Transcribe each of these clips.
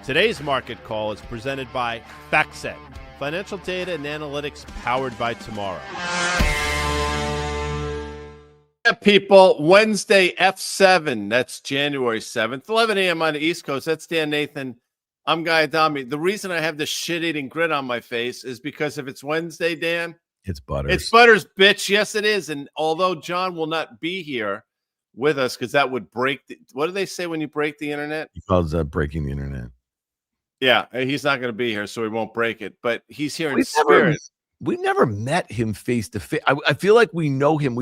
Today's market call is presented by FactSet, financial data and analytics powered by tomorrow. Yeah, people, Wednesday, F7, that's January 7th, 11 a.m. on the East Coast. That's Dan Nathan. I'm Guy Adami. The reason I have the shit-eating grin on my face is because if it's Wednesday, Dan, it's Butters. It's Butters, bitch. Yes, it is. And although John will not be here with us because that would break what do they say when you break the internet? He calls that breaking the internet. Yeah, he's not going to be here, so he won't break it. But he's here in spirit. We never met him face to face. I feel like we know him.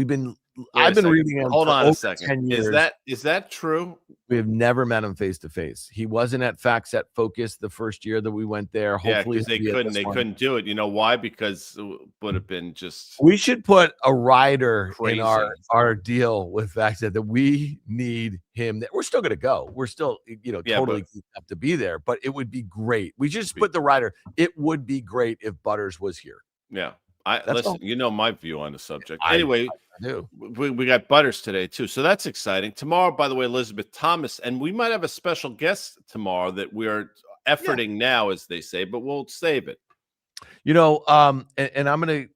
I've been reading him. Hold for on over a second. 10 years. Is that true? We have never met him face to face. He wasn't at FactSet Focus the first year that we went there. Hopefully, they couldn't do it. You know why? Because it would have been just. We should put a rider crazy. in our deal with FactSet that we need him. We're still going to go. We're still totally up to be there. But it would be great. We just put the rider. It would be great if Butters was here. Yeah. Listen, you know my view on the subject. Anyway, I do. We got Butters today, too. So that's exciting. Tomorrow, by the way, Elizabeth Thomas. And we might have a special guest tomorrow that we are efforting now, as they say, but we'll save it. And I'm going to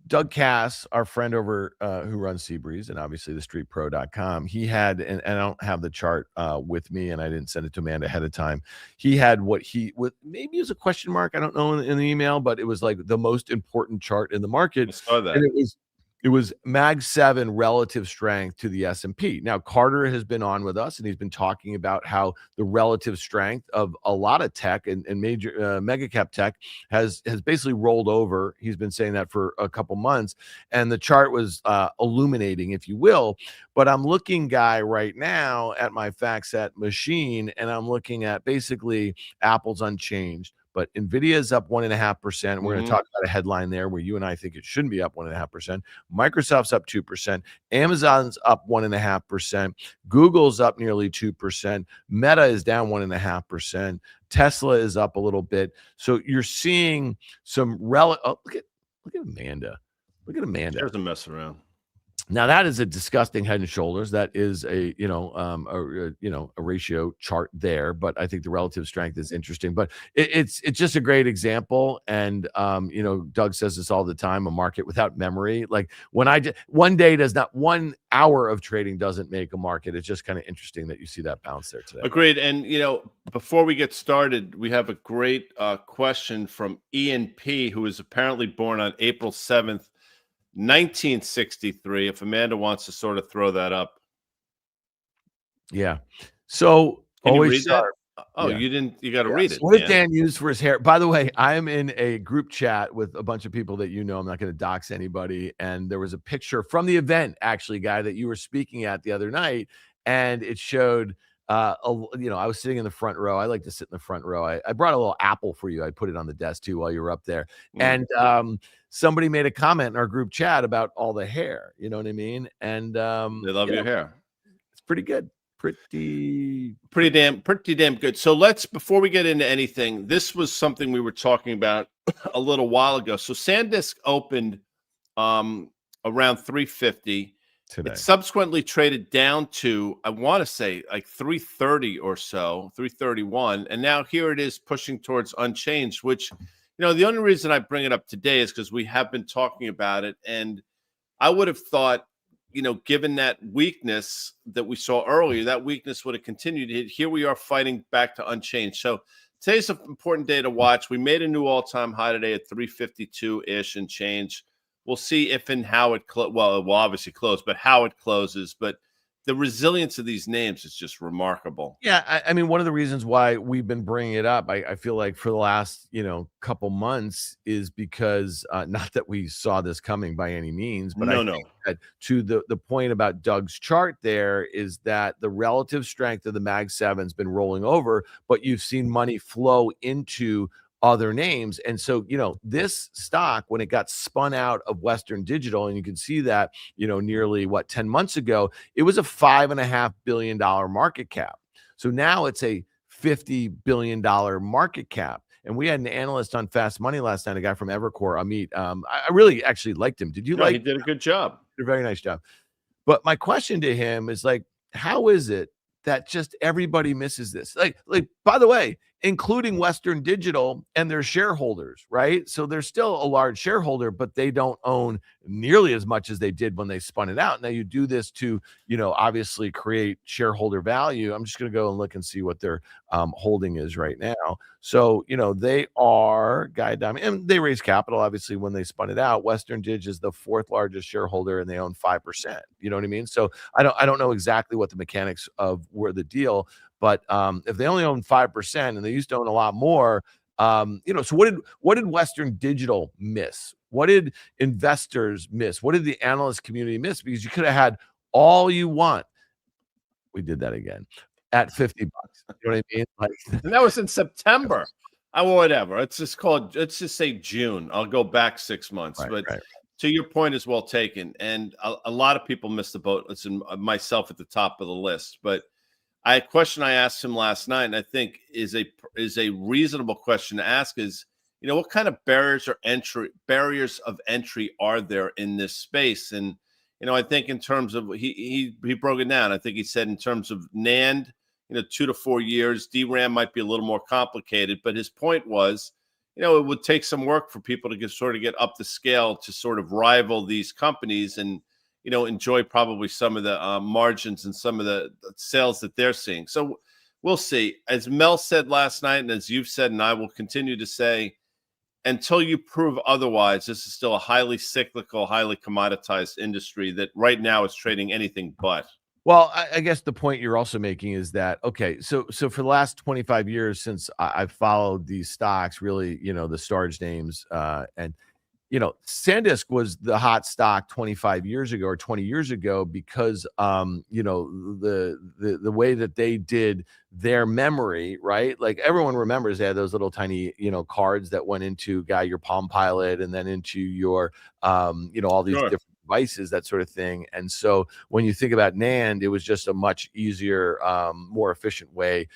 Doug Cass, our friend over who runs Seabreeze and obviously thestreetpro.com, he had, and I don't have the chart with me and I didn't send it to Amanda ahead of time. He had maybe it was a question mark. I don't know in the email, but it was like the most important chart in the market. I saw that. And it was Mag7 relative strength to the S&P. Now, Carter has been on with us, and he's been talking about how the relative strength of a lot of tech and major mega cap tech has basically rolled over. He's been saying that for a couple months, and the chart was illuminating, if you will. But I'm looking, Guy, right now at my FactSet machine, and I'm looking at basically Apple's unchanged. But NVIDIA is up 1.5%. We're going to talk about a headline there where you and I think it shouldn't be up 1.5%. Microsoft's up 2%. Amazon's up 1.5%. Google's up nearly 2%. Meta is down 1.5%. Tesla is up a little bit. So you're seeing some look at Amanda. Look at Amanda. There's a mess around. Now that is a disgusting Head and Shoulders. That is a ratio chart there, but I think the relative strength is interesting. But it's just a great example. And Doug says this all the time: a market without memory. Like one hour of trading doesn't make a market. It's just kind of interesting that you see that bounce there today. Agreed. And before we get started, we have a great question from Ian P, who was apparently born on April 7th. 1963, if Amanda wants to sort of throw that up. Yeah. So can you read that? Oh, yeah. You didn't. You got to read it. What did Dan use for his hair? By the way, I am in a group chat with a bunch of people that I'm not going to dox anybody. And there was a picture from the event, actually, Guy, that you were speaking at the other night. And it showed, I was sitting in the front row. I like to sit in the front row. I brought a little apple for you. I put it on the desk, too, while you were up there. And somebody made a comment in our group chat about all the hair. You know what I mean? And they love your hair. It's pretty good. Pretty damn good. So before we get into anything, this was something we were talking about a little while ago. So SanDisk opened around 350 today. It subsequently traded down to, I want to say, like 330 or so, 331, and now here it is pushing towards unchanged, which the only reason I bring it up today is because we have been talking about it. And I would have thought, given that weakness that we saw earlier, that weakness would have continued. Here we are fighting back to unchanged. So today's an important day to watch. We made a new all-time high today at 352-ish and change. We'll see if and how it it will obviously close, but how it closes. But the resilience of these names is just remarkable. Yeah, I mean, one of the reasons why we've been bringing it up, I feel like for the last, couple months is because not that we saw this coming by any means, but I think that to the point about Doug's chart there is that the relative strength of the Mag7 has been rolling over, but you've seen money flow into other names. And so, this stock, when it got spun out of Western Digital, and you can see that, nearly 10 months ago, it was a $5.5 billion market cap. So now it's a $50 billion market cap. And we had an analyst on Fast Money last night, a guy from Evercore, Amit. I really actually liked him. Did you like? He did a good job. Did a very nice job. But my question to him is how is it that just everybody misses this? Like, by the way, including Western Digital and their shareholders, right? So they're still a large shareholder, but they don't own nearly as much as they did when they spun it out. Now you do this to, obviously create shareholder value. I'm just going to go and look and see what their holding is right now. So, they are Guy Adami, and they raised capital, obviously, when they spun it out. Western Dig is the fourth largest shareholder, and they own 5%. You know what I mean? So I don't know exactly what the mechanics of were the deal, but if they only own 5% and they used to own a lot more, so what did Western Digital miss? What did investors miss? What did the analyst community miss? Because you could have had all you want. We did that again at $50. You know what I mean? Like, and that was in September. Whatever. Let's just say June. I'll go back 6 months. Right. To your point is well taken. And a lot of people missed the boat. Listen, myself at the top of the list. But a question I asked him last night, and I think is a reasonable question to ask is, what kind of barriers of entry are there in this space? And, I think in terms of, he broke it down. I think he said in terms of NAND, 2 to 4 years, DRAM might be a little more complicated, but his point was, it would take some work for people to get up the scale to sort of rival these companies and, enjoy probably some of the margins and some of the sales that they're seeing. So we'll see. As Mel said last night, and as you've said, and I will continue to say, until you prove otherwise, this is still a highly cyclical, highly commoditized industry that right now is trading anything but. Well, I guess the point you're also making is that, okay, so for the last 25 years since I've followed these stocks, really, the storage names, and SanDisk was the hot stock 25 years ago or 20 years ago because, the way that they did their memory, right? Like everyone remembers they had those little tiny, cards that went into your Palm Pilot and then into your, all these different devices, that sort of thing. And so when you think about NAND, it was just a much easier, more efficient way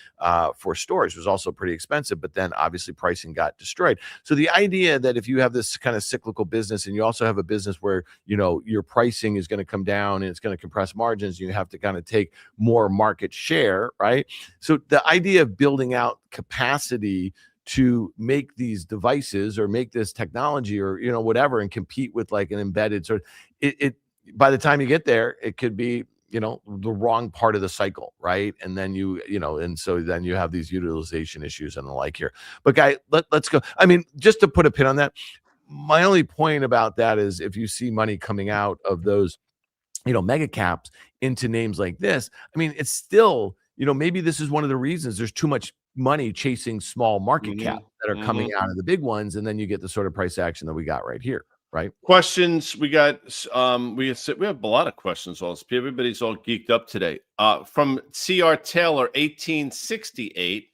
for storage. It was also pretty expensive, but then obviously pricing got destroyed. So the idea that if you have this kind of cyclical business and you also have a business where, your pricing is going to come down and it's going to compress margins, you have to kind of take more market share, right? So the idea of building out capacity to make these devices or make this technology or whatever and compete with like an embedded sort of it by the time you get there, it could be the wrong part of the cycle, right? And then and so then you have these utilization issues and the like here. But Guy, let's go. I mean, just to put a pin on that, my only point about that is if you see money coming out of those mega caps into names like this, I mean, it's still maybe this is one of the reasons there's too much money chasing small market caps that are coming out of the big ones, and then you get the sort of price action that we got right here, right? Questions we got. We have a lot of questions. Everybody's all geeked up today. From CR Taylor 1868,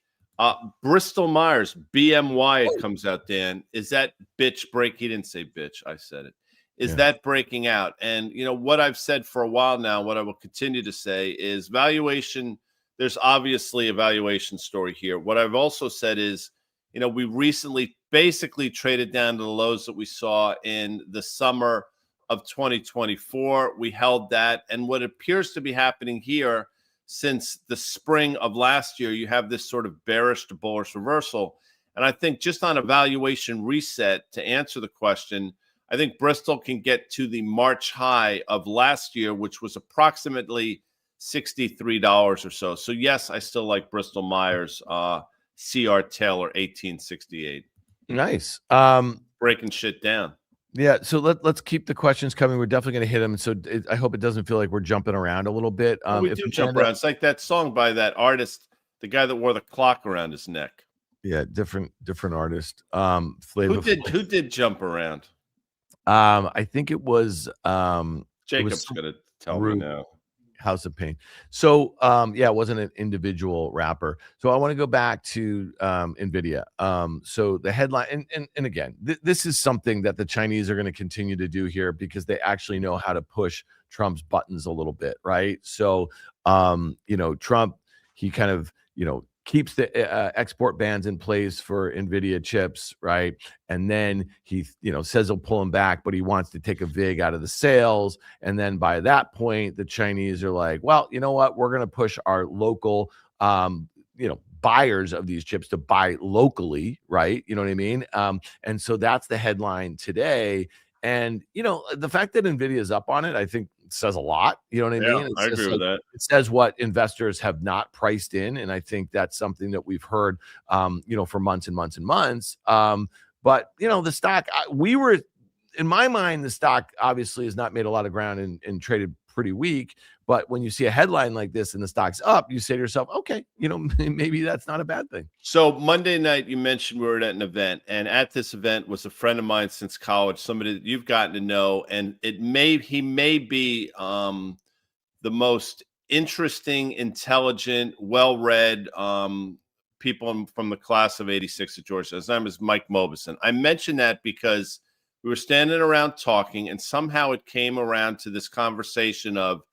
Bristol Myers BMY. It comes out. Dan, is that bitch break? He didn't say bitch. I said it. Is that breaking out? And what I've said for a while now, what I will continue to say is valuation. There's obviously a valuation story here. What I've also said is, we recently basically traded down to the lows that we saw in the summer of 2024. We held that. And what appears to be happening here since the spring of last year, you have this sort of bearish to bullish reversal. And I think just on a valuation reset, to answer the question, I think Bristol can get to the March high of last year, which was approximately $63 or so. So yes, I still like Bristol Myers, CR Taylor 1868. Nice. Breaking shit down. Yeah, so let's keep the questions coming. We're definitely going to hit them. So I hope it doesn't feel like we're jumping around a little bit. We do jump around. It's like that song by that artist, the guy that wore the clock around his neck. Yeah, different artist. Who did jump around? I think it was Jacob's going to tell me now. House of Pain. So it wasn't an individual rapper. So I want to go back to Nvidia. So the headline, and again, this is something that the Chinese are going to continue to do here because they actually know how to push Trump's buttons a little bit, right? So Trump, he kind of keeps the export bans in place for Nvidia chips, right? And then he, says he'll pull them back, but he wants to take a vig out of the sales. And then by that point, the Chinese are like, well, you know what? We're going to push our local, buyers of these chips to buy locally, right? You know what I mean? And so that's the headline today. And the fact that Nvidia is up on it, I think says a lot. You know what I Yeah, mean? I agree with that. It says what investors have not priced in, and I think that's something that we've heard, for months and months and months. But the stock, in my mind, the stock obviously has not made a lot of ground and traded pretty weak. But when you see a headline like this and the stock's up, you say to yourself, okay, maybe that's not a bad thing. So Monday night, you mentioned we were at an event, and at this event was a friend of mine since college, somebody that you've gotten to know, and he may be the most interesting, intelligent, well-read people from the class of '86 at Georgia. His name is Mike Mobison. I mentioned that because we were standing around talking, and somehow it came around to this conversation of,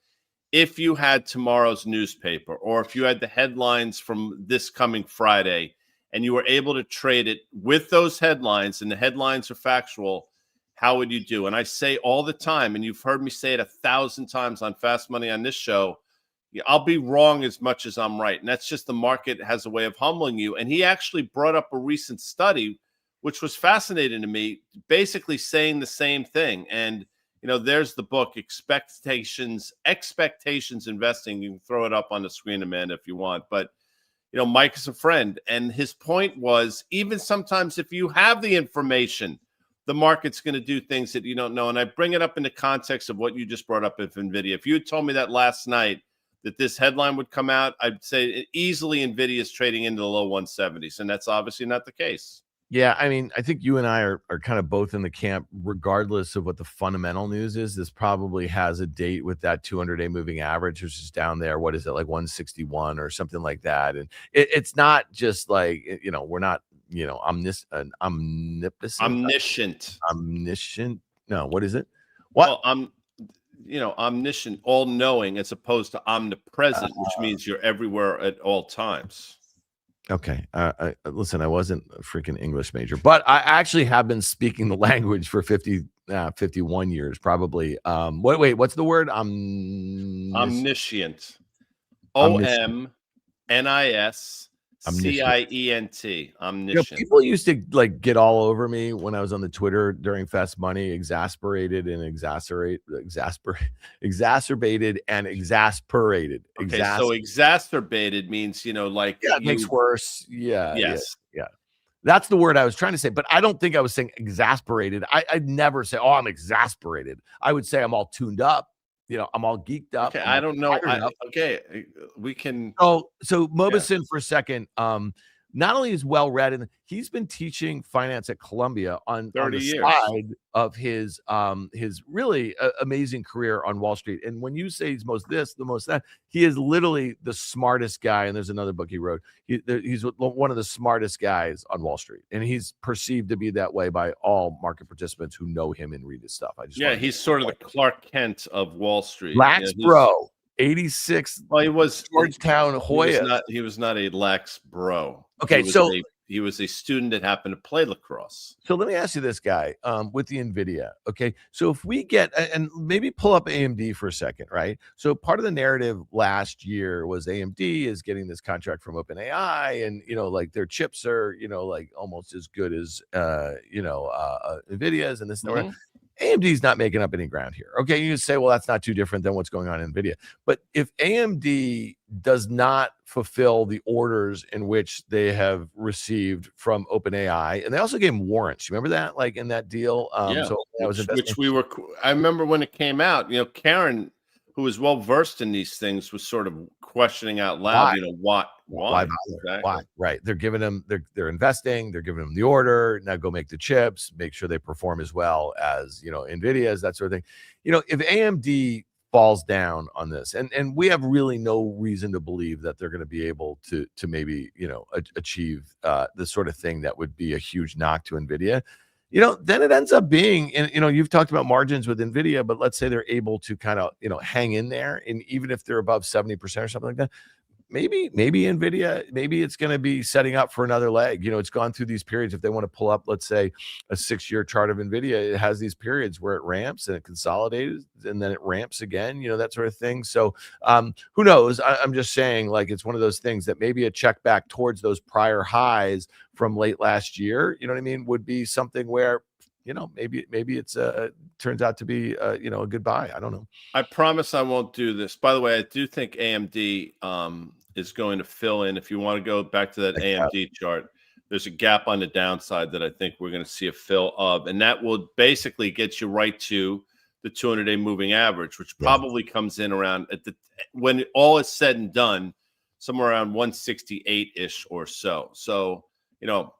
if you had tomorrow's newspaper, or if you had the headlines from this coming Friday and you were able to trade it with those headlines, and the headlines are factual, how would you do? And I say all the time, and you've heard me say it 1,000 times on Fast Money on this show, I'll be wrong as much as I'm right. And that's just the market has a way of humbling you. And he actually brought up a recent study, which was fascinating to me, basically saying the same thing. And there's the book, Expectations Investing. You can throw it up on the screen, Amanda, if you want. But, Mike is a friend. And his point was, even sometimes if you have the information, the market's going to do things that you don't know. And I bring it up in the context of what you just brought up with NVIDIA. If you had told me that last night, that this headline would come out, I'd say easily NVIDIA is trading into the low 170s. And that's obviously not the case. Yeah, I mean, I think you and I are kind of both in the camp, regardless of what the fundamental news is. This probably has a date with that 200-day moving average, which is down there. What is it, like 161 or something like that? And it's not just like, we're not, omniscient. No, what is it? What? Well, omniscient, all-knowing, as opposed to omnipresent, which means you're everywhere at all times. Okay. Listen, I wasn't a freaking English major, but I actually have been speaking the language for 51 years, probably. Wait, what's the word? Omniscient. OMNISCIENT. Omniscient. People used to get all over me when I was on the Twitter during Fast Money, exacerbated and exasperated. Okay, so exacerbated means, it makes worse. Yeah. Yes. Yeah. That's the word I was trying to say, but I don't think I was saying exasperated. I'd never say, oh, I'm exasperated. I would say I'm all tuned up. I'm all geeked up. Okay, I don't know. Okay, we can. So Mobison, for a second, not only is well read, and he's been teaching finance at Columbia on the side of his really amazing career on Wall Street. And when you say he's most this, the most that, he is literally the smartest guy. And there's another book he wrote. He's one of the smartest guys on Wall Street, and he's perceived to be that way by all market participants who know him and read his stuff. He's sort of the Clark Kent of Wall Street. Lax bro. 86. Well, he was Georgetown Hoya. He was not a lax bro. Okay, he was a student that happened to play lacrosse. So let me ask you this, guy, with the NVIDIA. Okay, so if we get, and maybe pull up AMD for a second, right? So part of the narrative last year was AMD is getting this contract from OpenAI, and their chips are almost as good as NVIDIA's, and this and that. AMD's not making up any ground here. Okay, you say, well, that's not too different than what's going on in NVIDIA. But if AMD does not fulfill the orders in which they have received from OpenAI, and they also gave them warrants. You remember that, in that deal? I remember when it came out, Karen, who was well versed in these things, was sort of questioning out loud, why? Exactly. Why? Right. They're giving them, they're investing, they're giving them the order. Now go make the chips, make sure they perform as well as, NVIDIA's, that sort of thing. If AMD falls down on this, and we have really no reason to believe that they're going to be able to maybe, achieve the sort of thing that would be a huge knock to NVIDIA, then it ends up being, and you've talked about margins with NVIDIA, but let's say they're able to kind of, hang in there. And even if they're above 70% or something like that, maybe Nvidia, maybe it's going to be setting up for another leg. It's gone through these periods. If they want to pull up, let's say, a 6-year chart of Nvidia, it has these periods where it ramps and it consolidates and then it ramps again, that sort of thing. So who knows? I'm just saying, like, it's one of those things that maybe a check back towards those prior highs from late last year, you know what I mean, would be something where, maybe it's turns out to be a good buy. I don't know. I promise I won't do this. By the way, I do think AMD is going to fill in. If you want to go back to that AMD chart, there's a gap on the downside that I think we're going to see a fill of, and that will basically get you right to the 200-day moving average, which probably comes in around when all is said and done, somewhere around 168-ish or so. So,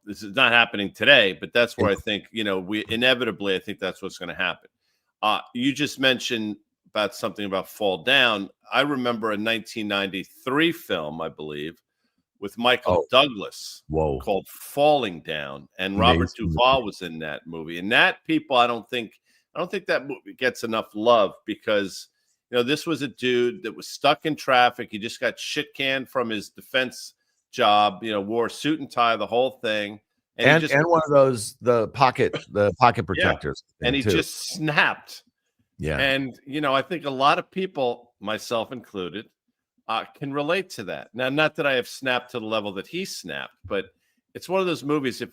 this is not happening today, but that's where I think, we inevitably, I think that's what's going to happen. You just mentioned about something about fall down. I remember a 1993 film, I believe, with Michael Douglas called Falling Down, and Robert Duvall was in that movie. And that, people, I don't think that movie gets enough love because, this was a dude that was stuck in traffic. He just got shit canned from his defense job, wore a suit and tie, the whole thing. And one of those, the pocket protectors. And he just snapped. Yeah. And, I think a lot of people, myself included, can relate to that. Now, not that I have snapped to the level that he snapped, but it's one of those movies. If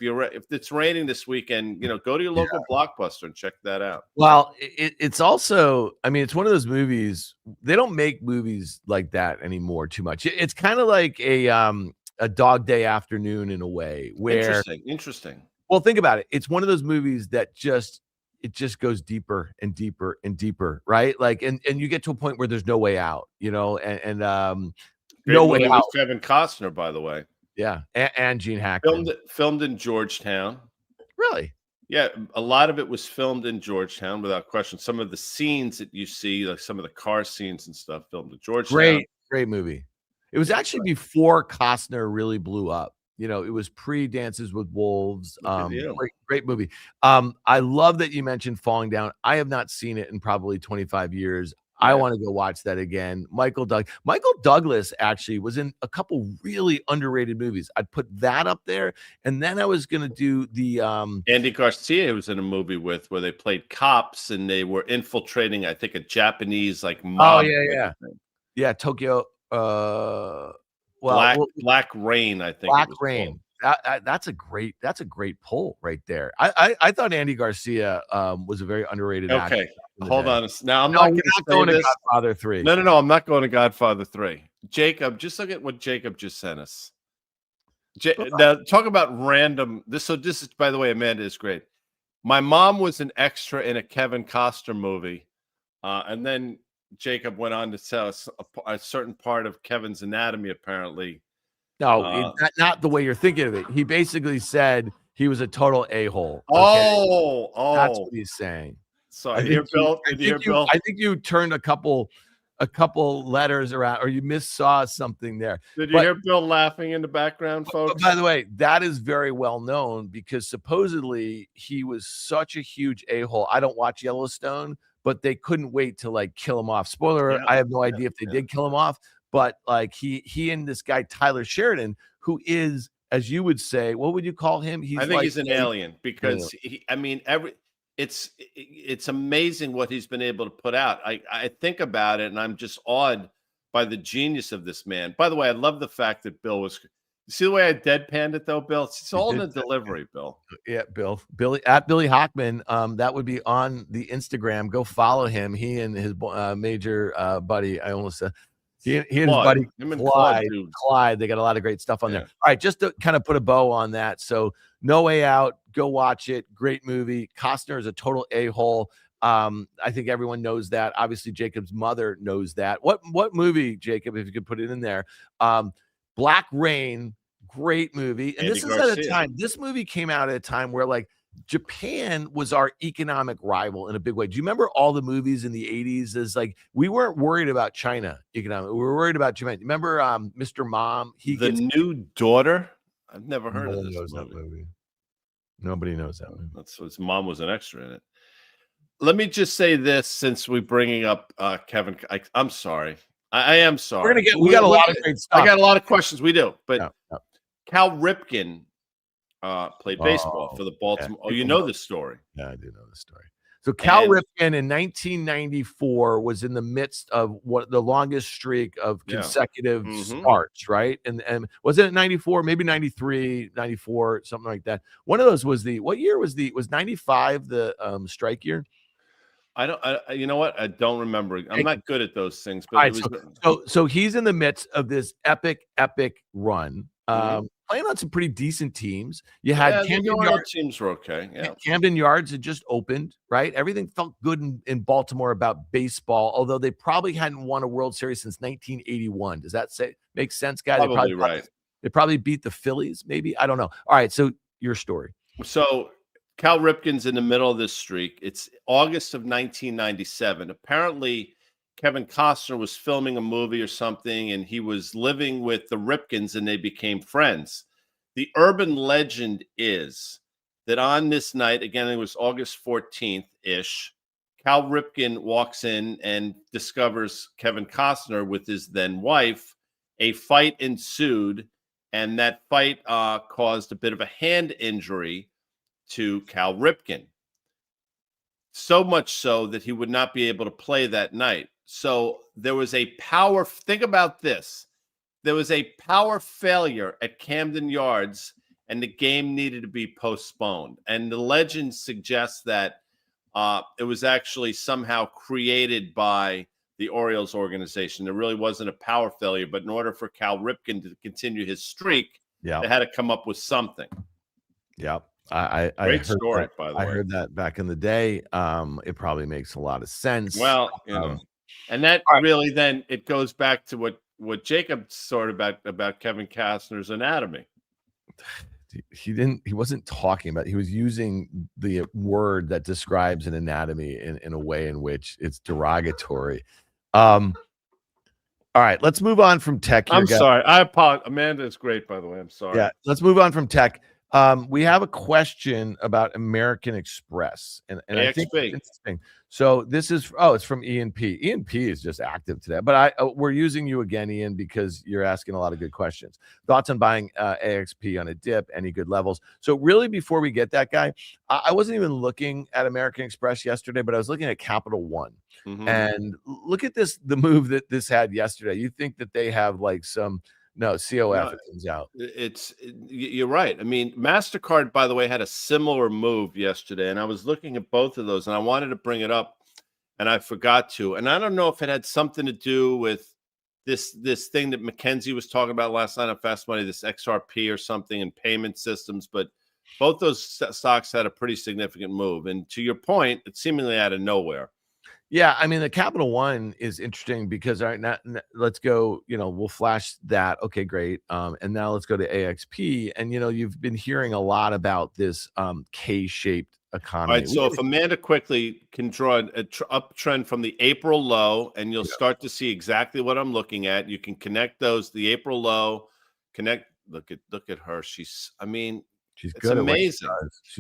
it's raining this weekend, go to your local Blockbuster and check that out. Well, it's also, it's one of those movies. They don't make movies like that anymore too much. It's kind of like a Dog Day Afternoon in a way, where interesting. Well, think about it. It's one of those movies that just goes deeper and deeper and deeper, right? Like, and you get to a point where there's no way out, no way out. Kevin Costner, by the way. Yeah, and Gene Hackman. Filmed in Georgetown. Really? Yeah, a lot of it was filmed in Georgetown, without question. Some of the scenes that you see, like some of the car scenes and stuff, filmed in Georgetown. Great movie. It was actually before Costner really blew up. It was pre Dances with Wolves. Great movie. I love that you mentioned Falling Down. I have not seen it in probably 25 years. I want to go watch that again. Michael Douglas actually was in a couple really underrated movies. I'd put that up there. And then I was going to do the Andy Garcia was in a movie where they played cops and they were infiltrating, I think, a Japanese mob. Yeah, Tokyo. Black Rain, I think. Black Rain. That's a great pull right there. I thought Andy Garcia was a very underrated actor. Okay, hold on. Now I'm not going to Godfather 3. No, I'm not going to Godfather 3. Jacob, just look at what Jacob just sent us. Now talk about random. This is, by the way, Amanda, is great. My mom was an extra in a Kevin Costner movie, and then Jacob went on to tell us a certain part of Kevin's anatomy, apparently. No, not the way you're thinking of it. He basically said he was a total a-hole. Okay? That's what he's saying. So Bill? I think you turned a couple letters around, or you missaw something there. Did you hear Bill laughing in the background, folks? By the way, that is very well known because supposedly he was such a huge a-hole. I don't watch Yellowstone, but they couldn't wait to kill him off. Spoiler, I have no idea if they did kill him off, but he and this guy, Tyler Sheridan, who is, as you would say, what would you call him? I think he's an alien because it's amazing what he's been able to put out. I think about it and I'm just awed by the genius of this man. By the way, I love the fact that Bill was. You see the way I deadpanned it, though, Bill? It's all in the delivery, Bill. Yeah, Billy at Billy Hockman. That would be on the Instagram. Go follow him. He and his major buddy. I almost said he and his buddy Clyde. They got a lot of great stuff on there. All right, just to kind of put a bow on that. So, No Way Out. Go watch it. Great movie. Costner is a total a-hole. I think everyone knows that. Obviously, Jacob's mother knows that. What movie, Jacob? If you could put it in there. Black Rain, great movie. And this is at a time, this movie came out at a time where Japan was our economic rival in a big way. Do you remember all the movies in the 80s? Is we weren't worried about China economic. We were worried about Japan. Remember Mr. Mom? New Daughter? I've never heard of this movie. Nobody knows that movie. His mom was an extra in it. Let me just say this since we're bringing up Kevin. I'm sorry. I am We're sorry. gonna get. We got a lot of great stuff. I got a lot of questions. We do, but Yeah, yeah. Cal Ripken played baseball Oh, for the yeah. Baltimore. Oh, you People know know. this story. Yeah, I do know the story. So Cal And Ripken in 1994 was in the midst of what the longest streak of yeah. consecutive Mm-hmm. starts, right? And was it 94, maybe 93, 94, something like that. One of those was what year was 95 the strike year? I don't. You know what? I don't remember. I'm Thank you. not good at those things, All but it right, was. so he's in the midst of this epic run, Mhm. playing on some pretty decent teams. You had Yeah, the New teams were okay. Yeah. Camden Yards had just opened, right? Everything felt good in Baltimore about baseball, although they probably hadn't won a World Series since 1981. Does that make sense, guy? Probably right. They probably beat the Phillies, maybe. I don't know. All right, so your story. So Cal Ripken's in the middle of this streak. It's August of 1997. Apparently, Kevin Costner was filming a movie or something, and he was living with the Ripkens, and they became friends. The urban legend is that on this night, again, it was August 14th ish, Cal Ripken walks in and discovers Kevin Costner with his then wife. A fight ensued, and that fight caused a bit of a hand injury to Cal Ripken. So much so that he would not be able to play that night. So there was a power, think about this. There was a power failure at Camden Yards, and the game needed to be postponed. And the legend suggests that it was actually somehow created by the Orioles organization. There really wasn't a power failure, but in order for Cal Ripken to continue his streak, they had to come up with something. Yeah. I Great heard story, that, by the way. I heard that back in the day. It probably makes a lot of sense. Well, and that really then it goes back to what Jacob sort of about Kevin Costner's anatomy. He wasn't talking about, he was using the word that describes an anatomy in a way in which it's derogatory. All right, let's move on from tech here, I'm guys. sorry. I apologize. Amanda is great, by the way. I'm sorry. Yeah, let's move on from tech. We have a question about American Express, and I think it's interesting. So this is it's from ENP. ENP is just active today, but we're using you again, Ian, because you're asking a lot of good questions. Thoughts on buying AXP on a dip? Any good levels? So really, before we get that guy, I wasn't even looking at American Express yesterday, but I was looking at Capital One. Mm-hmm. And look at the move that this had yesterday. You think that they have like some. No, COF, it comes out. You're right. I mean, MasterCard, by the way, had a similar move yesterday, and I was looking at both of those, and I wanted to bring it up, and I forgot to. And I don't know if it had something to do with this thing that Mackenzie was talking about last night on Fast Money, this XRP or something, and payment systems, but both those stocks had a pretty significant move. And to your point, it's seemingly out of nowhere. Yeah, I mean, the Capital One is interesting because let's go, we'll flash that. Okay, great. And now let's go to AXP. And you've been hearing a lot about this K-shaped economy. All right, so if Amanda quickly can draw an uptrend from the April low, and you'll start to see exactly what I'm looking at. You can connect those, the April low, look at her. She's good. Amazing.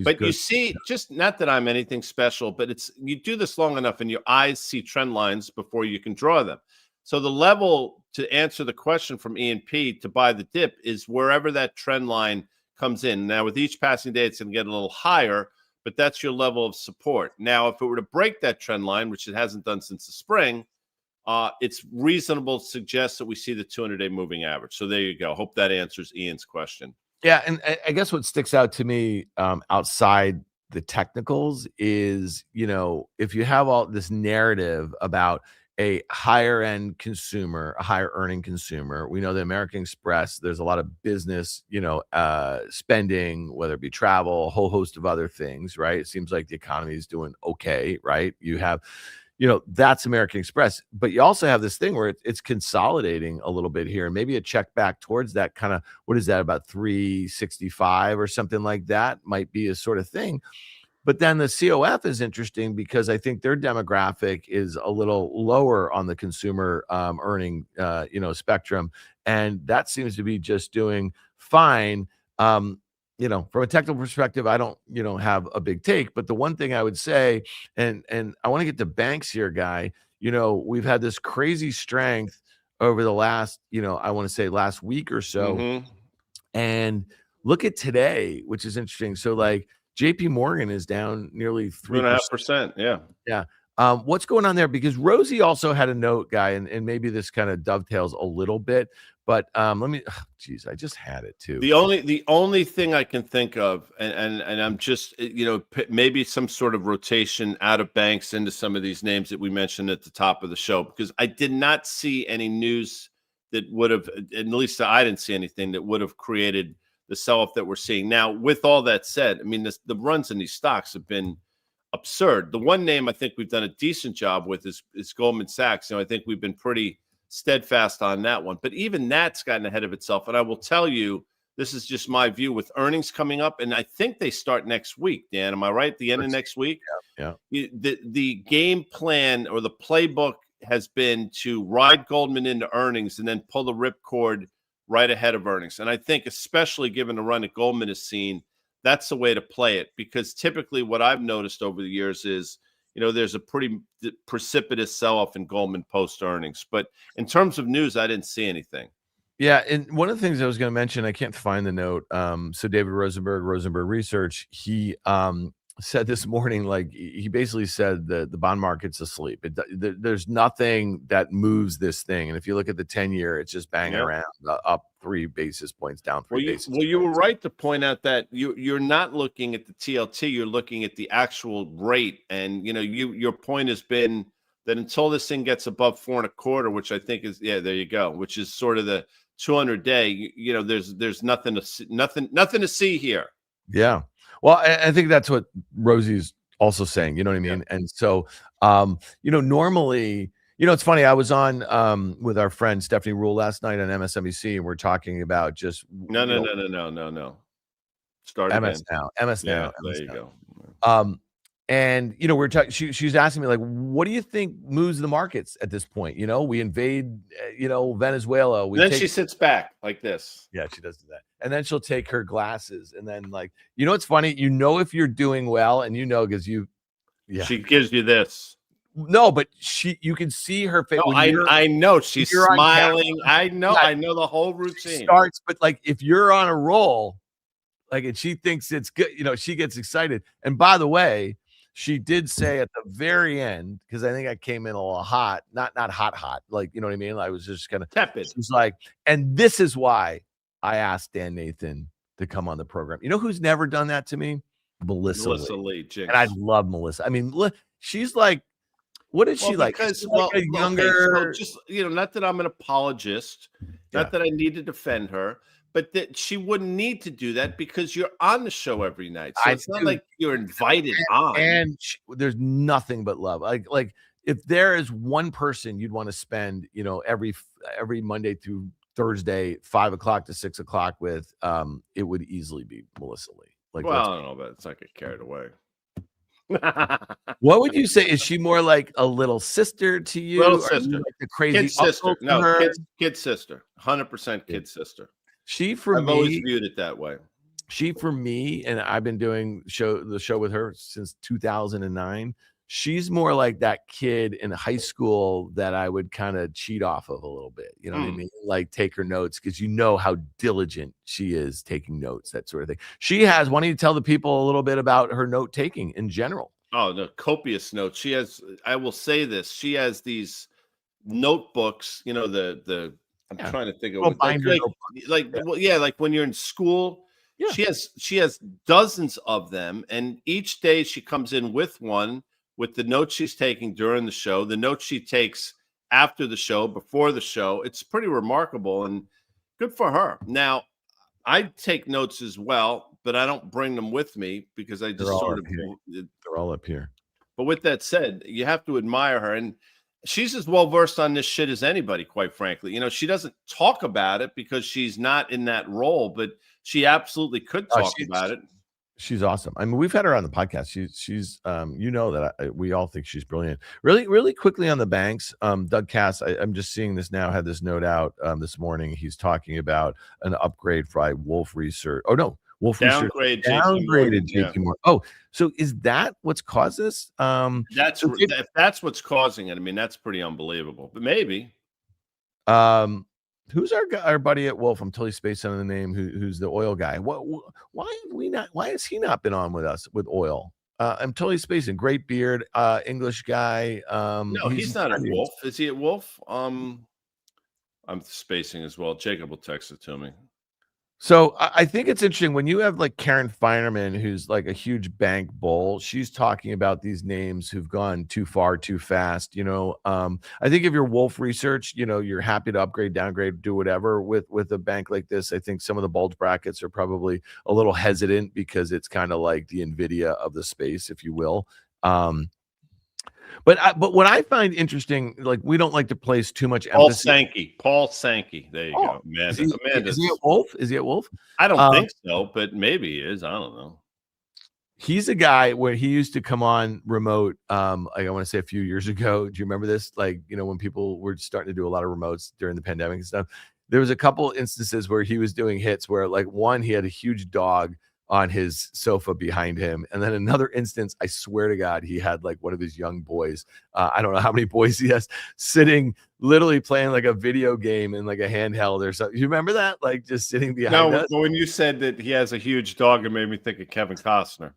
But good. You see, just not that I'm anything special, but you do this long enough and your eyes see trend lines before you can draw them. So the level to answer the question from ENP to buy the dip is wherever that trend line comes in. Now, with each passing day, it's going to get a little higher, but that's your level of support. Now, if it were to break that trend line, which it hasn't done since the spring, it's reasonable to suggest that we see the 200-day moving average. So there you go. Hope that answers Ian's question. Yeah, and I guess what sticks out to me outside the technicals is, if you have all this narrative about a higher end consumer, a higher earning consumer, we know the American Express, there's a lot of business, spending, whether it be travel, a whole host of other things, right? It seems like the economy is doing okay, right? You have that's American Express, but you also have this thing where it's consolidating a little bit here, and maybe a check back towards that kind of, what is that, about 365 or something like that might be a sort of thing. But then the COF is interesting because I think their demographic is a little lower on the consumer earning, spectrum, and that seems to be just doing fine. From a technical perspective, I don't, have a big take, but the one thing I would say, and I want to get to banks here, Guy, we've had this crazy strength over the last, I want to say last week or so. Mm-hmm. And look at today, which is interesting. So like JP Morgan is down nearly 3%. 2.5%. Yeah. Yeah. What's going on there? Because Rosie also had a note, Guy, and maybe this kind of dovetails a little bit, but let me, geez, I just had it too. The only thing I can think of, and I'm just, maybe some sort of rotation out of banks into some of these names that we mentioned at the top of the show, because I did not see any news that would have, at least I didn't see anything that would have created the sell-off that we're seeing now. With all that said, I mean, the runs in these stocks have been absurd. The one name I think we've done a decent job with is Goldman Sachs. I think we've been pretty steadfast on that one, but even that's gotten ahead of itself. And I will tell you, this is just my view with earnings coming up, and I think they start next week. Dan, am I right? The end of next week? Yeah. The game plan or the playbook has been to ride Goldman into earnings and then pull the ripcord right ahead of earnings. And I think, especially given the run that Goldman has seen, that's the way to play it, because typically what I've noticed over the years is, there's a pretty precipitous sell-off in Goldman post earnings. But in terms of news, I didn't see anything. Yeah, and one of the things I was going to mention, I can't find the note. So David Rosenberg Research, he said this morning, like he basically said that the bond market's asleep. There's nothing that moves this thing. And if you look at the 10-year, it's just banging around, up 3 basis points, down 3 basis points. Well, you were right to point out that you're not looking at the TLT, you're looking at the actual rate. And, your point has been that until this thing gets above 4.25, which I think is, there you go, which is sort of the 200-day, there's nothing to see here. Yeah. Well, I think that's what Rosie's also saying, you know what I mean? Yeah. And so, normally, it's funny. I was on with our friend Stephanie Rule last night on MSNBC, and we're talking about just no. Start MS again. Now. There you go. And we're talking. She's asking me, like, what do you think moves the markets at this point? We invade, Venezuela. She sits back like this. Yeah, she does do that, and then she'll take her glasses, and then it's funny. If you're doing well, and because she gives you this. No, but you can see her face. No, I know she's smiling. I know the whole routine starts, but if you're on a roll, and she thinks it's good, she gets excited. And by the way, she did say at the very end, because I think I came in a little hot, not hot, you know what I mean? I was just kind of tepid. She's like, and this is why I asked Dan Nathan to come on the program. You know who's never done that to me? Melissa Lee. And I love Melissa. I mean, she's like, what is she like? Because, a younger, okay, so just not that I'm an apologist, not that I need to defend her, but that she wouldn't need to do that because you're on the show every night. So it's not like you're invited on. And there's nothing but love. Like if there is one person you'd want to spend, every Monday through Thursday, 5 o'clock to 6 o'clock with, it would easily be Melissa Lee. I don't know, but it's not get carried away. What would you say? Is she more like a little sister to you? Little sister, like the crazy kid sister. No, kid sister, 100% kid sister. I've always viewed it that way. She, for me, and I've been doing the show with her since 2009. She's more like that kid in high school that I would kind of cheat off of a little bit. You know what I mean? Like take her notes because how diligent she is taking notes, that sort of thing. She has. Why don't you tell the people a little bit about her note taking in general? Oh, the copious notes. She has. I will say this. She has these notebooks. I'm trying to think of like when you're in school. Yeah. She has dozens of them, and each day she comes in with one with the notes she's taking during the show, the notes she takes after the show, before the show. It's pretty remarkable and good for her. Now, I take notes as well, but I don't bring them with me because I just they're all up here. But with that said, you have to admire her, and she's as well versed on this shit as anybody, quite frankly. She doesn't talk about it because she's not in that role, but she absolutely could talk about it. She's awesome. I mean, we've had her on the podcast. She's that we all think she's brilliant. Really, really quickly on the banks. Doug Cass, I'm just seeing this now. Had this note out this morning. He's talking about an upgrade by Wolf Research. Oh no, Wolf Research downgraded JP Morgan. Oh, so is that what's caused this? If that's what's causing it. I mean, that's pretty unbelievable. But maybe. Who's our buddy at Wolf? I'm totally spacing on the name. Who's the oil guy? Why have we not? Why has he not been on with us with oil? I'm totally spacing. Great beard, English guy. No, he's not at Wolf. Is he at Wolf? I'm spacing as well. Jacob will text it to me. So I think it's interesting when you have like Karen Feinerman, who's like a huge bank bull. She's talking about these names who've gone too far, too fast. I think if you're Wolf Research, you're happy to upgrade, downgrade, do whatever with a bank like this. I think some of the bulge brackets are probably a little hesitant because it's kind of like the Nvidia of the space, if you will. But what I find interesting, like we don't like to place too much emphasis. Paul Sankey. There you go. Is he at Wolf? Is he at Wolf? I don't think so, but maybe he is. I don't know. He's a guy where he used to come on remote. Like I want to say a few years ago. Do you remember this? Like, when people were starting to do a lot of remotes during the pandemic and stuff. There was a couple instances where he was doing hits where, like, one, he had a huge dog on his sofa behind him, and then another instance, I swear to God, he had like one of his young boys, I don't know how many boys he has, sitting literally playing like a video game in like a handheld or something. You remember that? Like just sitting behind us? When you said that he has a huge dog, it made me think of Kevin Costner.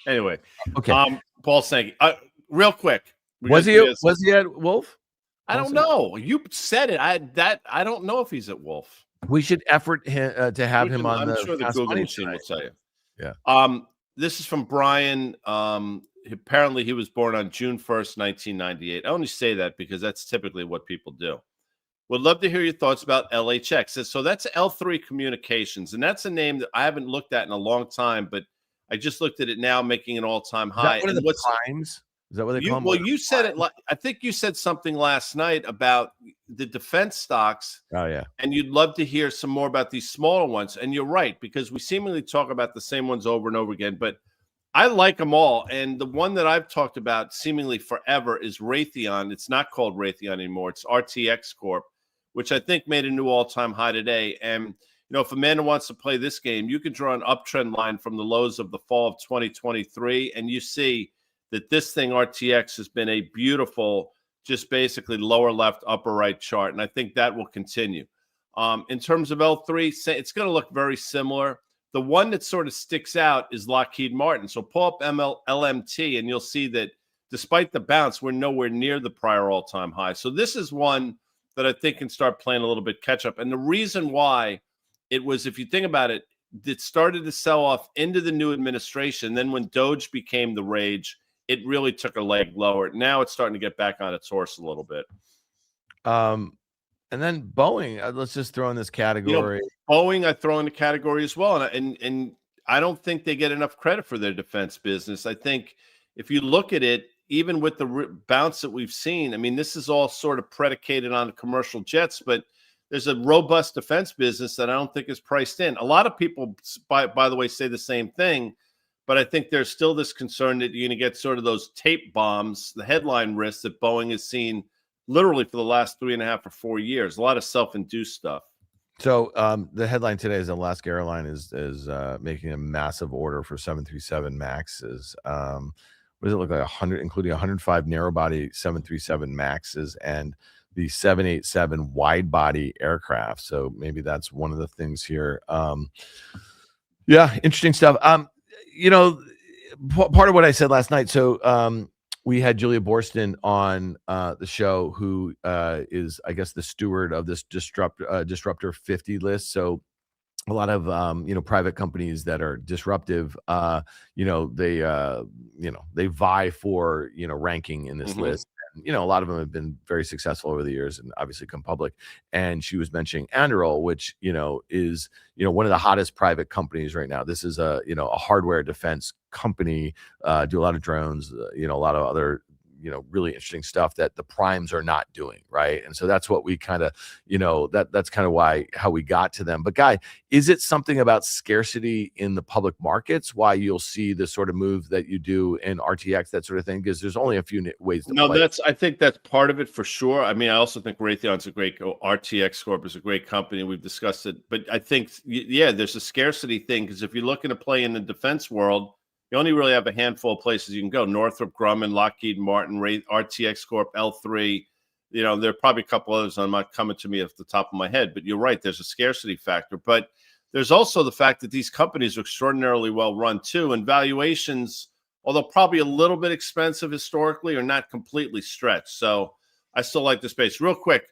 Anyway, okay. Paul Sankey, real quick, was he at Wolf? I don't know. You said it. I don't know if he's at Wolf. We should effort to have him on. I'm sure the Google machine will tell you. Yeah. This is from Brian. Apparently, he was born on June 1st, 1998. I only say that because that's typically what people do. Would love to hear your thoughts about LHX. So that's L3 Communications, and that's a name that I haven't looked at in a long time, but I just looked at it now, making an all-time high. What are the primes? Is that what they call them? Well, you said it. I think you said something last night about the defense stocks. Oh, yeah. And you'd love to hear some more about these smaller ones. And you're right, because we seemingly talk about the same ones over and over again. But I like them all. And the one that I've talked about seemingly forever is Raytheon. It's not called Raytheon anymore. It's RTX Corp, which I think made a new all-time high today. And, if Amanda wants to play this game, you can draw an uptrend line from the lows of the fall of 2023. And you see that this thing, RTX, has been a beautiful, just basically lower left, upper right chart. And I think that will continue. In terms of L3, it's going to look very similar. The one that sort of sticks out is Lockheed Martin. So pull up LMT, and you'll see that despite the bounce, we're nowhere near the prior all-time high. So this is one that I think can start playing a little bit catch-up. And the reason why it was, if you think about it, it started to sell off into the new administration. Then when Doge became the rage, it really took a leg lower. Now it's starting to get back on its horse a little bit. And then Boeing, let's just throw in this category. Boeing, I throw in the category as well. And I don't think they get enough credit for their defense business. I think if you look at it, even with the bounce that we've seen, I mean, this is all sort of predicated on commercial jets, but there's a robust defense business that I don't think is priced in. A lot of people, by the way, say the same thing. But I think there's still this concern that you're going to get sort of those tape bombs, the headline risks that Boeing has seen literally for the last 3.5 or 4 years. A lot of self-induced stuff. So the headline today is Alaska Airline is making a massive order for 737 Maxes. What does it look like? 100, including 105 narrow-body 737 Maxes and the 787 wide-body aircraft. So maybe that's one of the things here. Yeah, interesting stuff. Part of what I said last night. So we had Julia Borston on the show, who is, I guess, the steward of this Disruptor 50 list. So a lot of private companies that are disruptive, they vie for ranking in this list. A lot of them have been very successful over the years and obviously come public. And she was mentioning Anduril, which, is, one of the hottest private companies right now. This is a hardware defense company, do a lot of drones, a lot of other, really interesting stuff that the primes are not doing. Right. And so that's what we kind of, that's kind of how we got to them. But Guy, is it something about scarcity in the public markets, why you'll see the sort of move that you do in RTX, that sort of thing? Because there's only a few ways to play. I think that's part of it for sure. I mean, I also think Raytheon's RTX Corp is a great company. We've discussed it, but I think, there's a scarcity thing, because if you're looking to play in the defense world, you only really have a handful of places you can go: Northrop Grumman, Lockheed Martin, RTX Corp, L3. You know, there are probably a couple others I'm not coming to me off the top of my head, but you're right. There's a scarcity factor, but there's also the fact that these companies are extraordinarily well run too, and valuations, although probably a little bit expensive historically, are not completely stretched. So I still like the space. Real quick,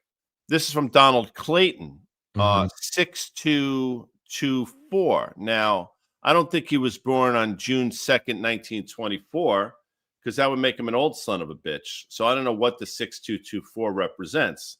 this is from Donald Clayton, 6224. Now, I don't think he was born on June 2nd, 1924, because that would make him an old son of a bitch. So I don't know what the 6224 represents.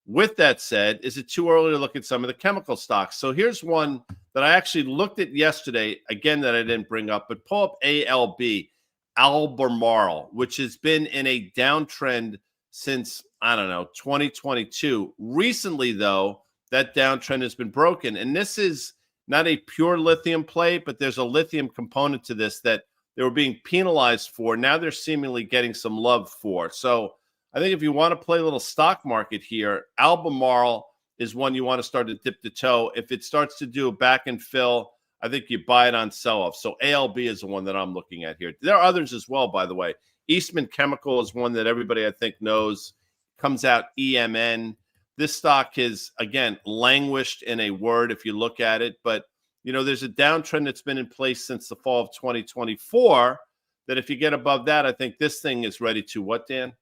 With that said, is it too early to look at some of the chemical stocks? So here's one that I actually looked at yesterday, again, that I didn't bring up, but pull up ALB, Albemarle, which has been in a downtrend since, I don't know, 2022. Recently, though, that downtrend has been broken. And this is not a pure lithium play, but there's a lithium component to this that they were being penalized for. Now they're seemingly getting some love for. So I think if you want to play a little stock market here, Albemarle is one you want to start to dip the toe. If it starts to do a back and fill, I think you buy it on sell-off. So ALB is the one that I'm looking at here. There are others as well, by the way. Eastman Chemical is one that everybody I think knows. Comes out EMN. This stock has, again, languished in a word if you look at it. But, you know, there's a downtrend that's been in place since the fall of 2024 that if you get above that, I think this thing is ready to what, Dan?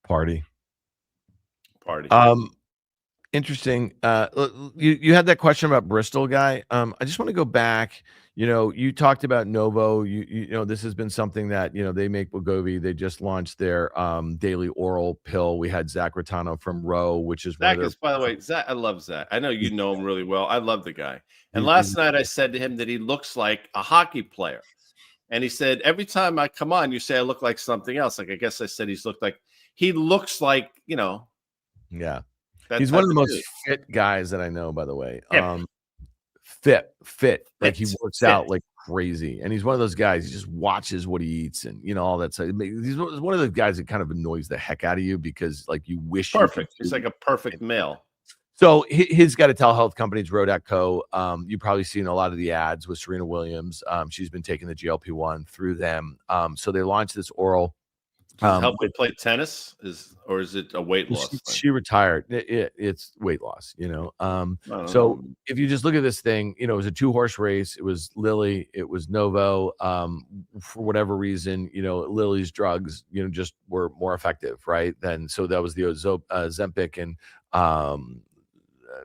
Party. Interesting. You had that question about Bristol, Guy. I just want to go back. You know, you talked about Novo. You know, this has been something that, you know, they make Wegovy. They just launched their daily oral pill. We had Zach Rotano from Roe, which is Zach is, by the way, Zach. I love Zach. I know you know him really well. I love the guy. And last night I said to him that he looks like a hockey player. And he said, every time I come on, you say I look like something else. Like, I guess I said he looks like, you know. Yeah. He's one of the most fit guys that I know, by the way. Fit. Like he works out like crazy. And he's one of those guys, he just watches what he eats and, you know, all that stuff. He's one of those guys that kind of annoys the heck out of you because, like, you wish perfect. It's like a perfect male. So he's got a telehealth company, it's Row.co. You've probably seen a lot of the ads with Serena Williams. She's been taking the GLP-1 through them. So they launched this oral. Help me play tennis, or is it a weight loss? She retired. It's weight loss, you know. So if you just look at this thing, you know, it was a 2-horse race. It was Lilly, it was Novo. For whatever reason, you know, Lilly's drugs, you know, just were more effective, right? So that was the Ozempic and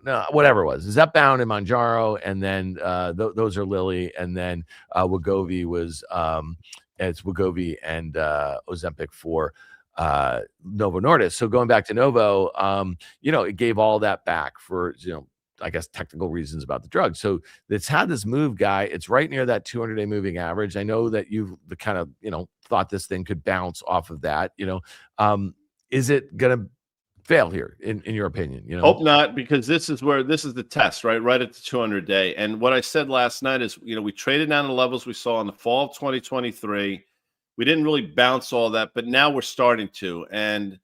no, whatever it was, Zepbound and Mounjaro, and then those are Lilly, and then Wegovy was it's Wegovy and Ozempic for Novo Nordisk. So going back to Novo, you know, it gave all that back for, you know, I guess technical reasons about the drug. So it's had this move, Guy. It's right near that 200-day moving average. I know that you've kind of, you know, thought this thing could bounce off of that. You know, is it going to fail here in your opinion? You know, hope not, because this is the test, right at the 200-day. And what I said last night is, you know, we traded down the levels we saw in the fall of 2023. We didn't really bounce all that, but now we're starting to. And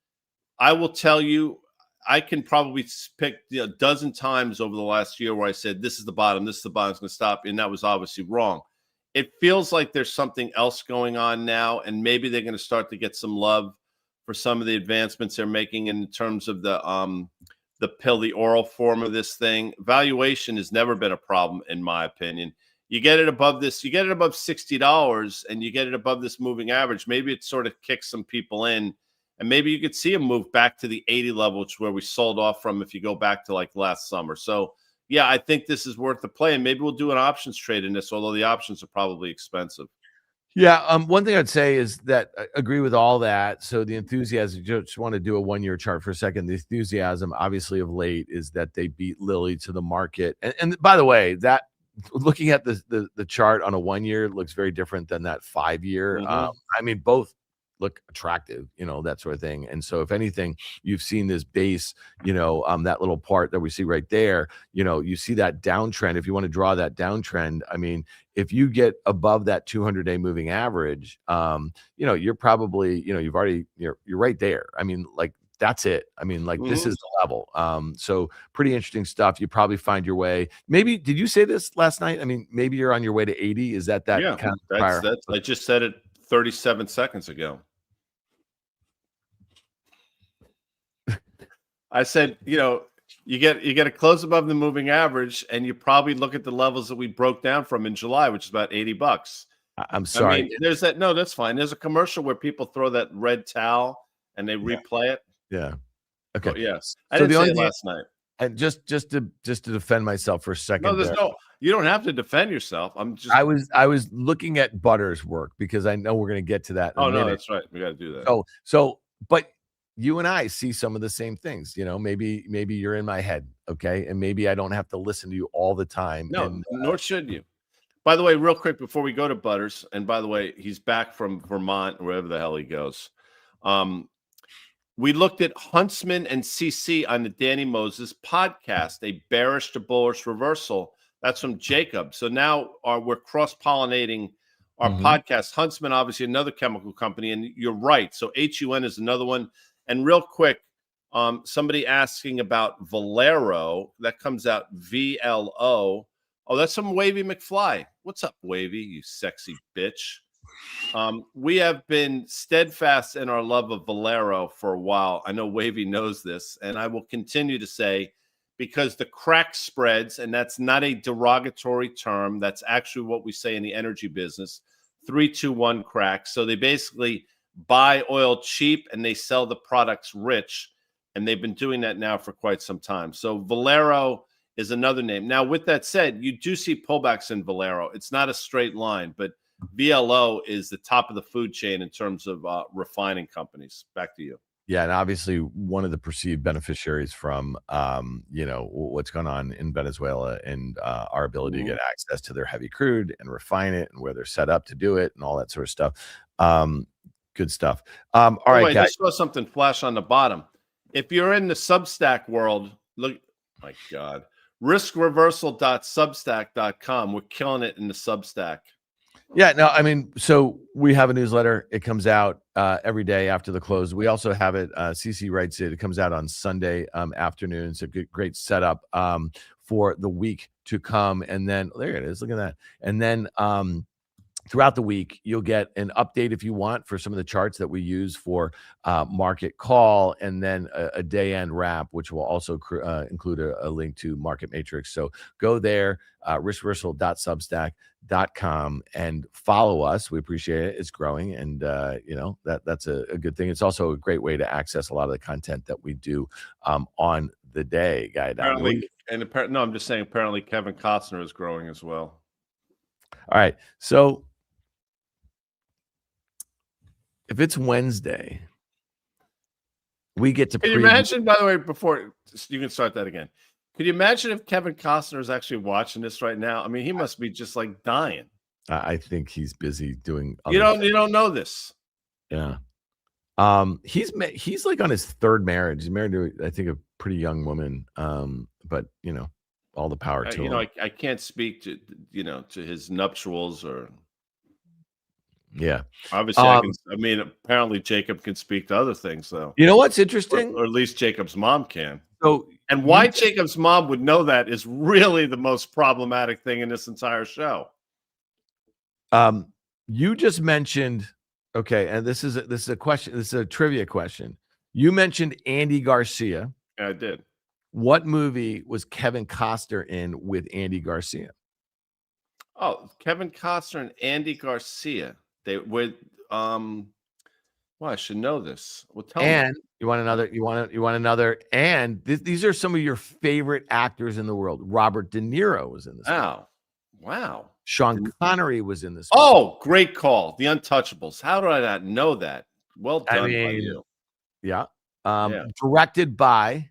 I will tell you, I can probably pick a dozen times over the last year where I said, this is the bottom, it's going to stop. And that was obviously wrong. It feels like there's something else going on now, and maybe they're going to start to get some love for some of the advancements they're making in terms of the pill, the oral form of this thing. Valuation has never been a problem, in my opinion. You get it above this, you get it above $60, and you get it above this moving average. Maybe it sort of kicks some people in, and maybe you could see them move back to the 80 level, which is where we sold off from if you go back to like last summer. So yeah, I think this is worth the play, and maybe we'll do an options trade in this, although the options are probably expensive. Yeah, one thing I'd say is that I agree with all that. So the enthusiasm, just want to do a 1-year chart for a second. The enthusiasm, obviously, of late is that they beat Lilly to the market. And by the way, that looking at the chart on a 1-year looks very different than that 5-year. I mean, both look attractive, you know, that sort of thing. And so if anything, you've seen this base, you know, that little part that we see right there, you know, you see that downtrend. If you want to draw that downtrend, I mean, if you get above that 200-day moving average, you know, you're probably, you know, you're right there. I mean, like that's it. I mean, like this is the level. So pretty interesting stuff. You probably find your way. Maybe did you say this last night? I mean, maybe you're on your way to 80. Is that Yeah, kind of prior? that's I just said it 37 seconds ago. I said, you get to close above the moving average, and you probably look at the levels that we broke down from in July, which is about $80. I'm sorry. I mean, there's that. No, that's fine. There's a commercial where people throw that red towel and they replay it. Yeah. Okay. But yes, I So didn't the say only it last night. and just to defend myself for a second. No, there's no. You don't have to defend yourself. I'm just. I was looking at Butter's work because I know we're going to get to that. In Oh a no, minute. that's right. We got to do that. So, but you and I see some of the same things. Maybe you're in my head, okay, and maybe I don't have to listen to you all the time. No, nor should you. By the way, real quick before we go to Butters, and by the way, he's back from Vermont, wherever the hell he goes. We looked at Huntsman and CC on the Danny Moses podcast, a bearish to bullish reversal. That's from Jacob. So now we're cross-pollinating our podcast. Huntsman, obviously another chemical company, and you're right. So HUN is another one. And real quick, somebody asking about Valero. That comes out VLO. Oh, that's from Wavy McFly. What's up, Wavy, you sexy bitch? We have been steadfast in our love of Valero for a while. I know Wavy knows this, and I will continue to say, because the crack spreads, and that's not a derogatory term. That's actually what we say in the energy business, 3-2-1 crack. So they basically buy oil cheap and they sell the products rich, and they've been doing that now for quite some time. So Valero is another name. Now, with that said, you do see pullbacks in Valero. It's not a straight line, but VLO is the top of the food chain in terms of refining companies. Back to you. Yeah, and obviously one of the perceived beneficiaries from what's going on in Venezuela and our ability to get access to their heavy crude and refine it and where they're set up to do it and all that sort of stuff. Good stuff. All right, guys. I just saw something flash on the bottom. If you're in the Substack world, look, my God, riskreversal.substack.com. We're killing it in the Substack. Yeah, no, I mean, so we have a newsletter. It comes out every day after the close. We also have it. CC writes it. It comes out on Sunday afternoon. It's a great setup for the week to come. And then there it is. Look at that. And then throughout the week, you'll get an update if you want for some of the charts that we use for market call, and then a day end wrap, which will also include a link to Market Matrix. So go there, riskreversal.substack.com, and follow us. We appreciate it. It's growing, and that's a good thing. It's also a great way to access a lot of the content that we do on the day, Guy. Apparently, no, I'm just saying. Apparently, Kevin Costner is growing as well. All right, so if it's Wednesday, we get to. Can you imagine? By the way, before you can start that again, could you imagine if Kevin Costner is actually watching this right now? I mean, he must be just like dying. I think he's busy doing. You don't know this. Yeah. He's like on his third marriage. He's married to, I think, a pretty young woman. But all the power to him. I can't speak to to his nuptials or. Yeah. Obviously, apparently Jacob can speak to other things, though. You know what's interesting? Or at least Jacob's mom can. So, and why Jacob's mom would know that is really the most problematic thing in this entire show. You just mentioned, okay, and this is a question. This is a trivia question. You mentioned Andy Garcia. Yeah, I did. What movie was Kevin Costner in with Andy Garcia? Oh, Kevin Costner and Andy Garcia. They were well, I should know this. Well, tell me. You want another, and these are some of your favorite actors in the world. Robert De Niro was in this movie. Wow. Sean Connery was in this movie. Oh, great call. The Untouchables. How did I not know that? Well done by you. Yeah. Directed by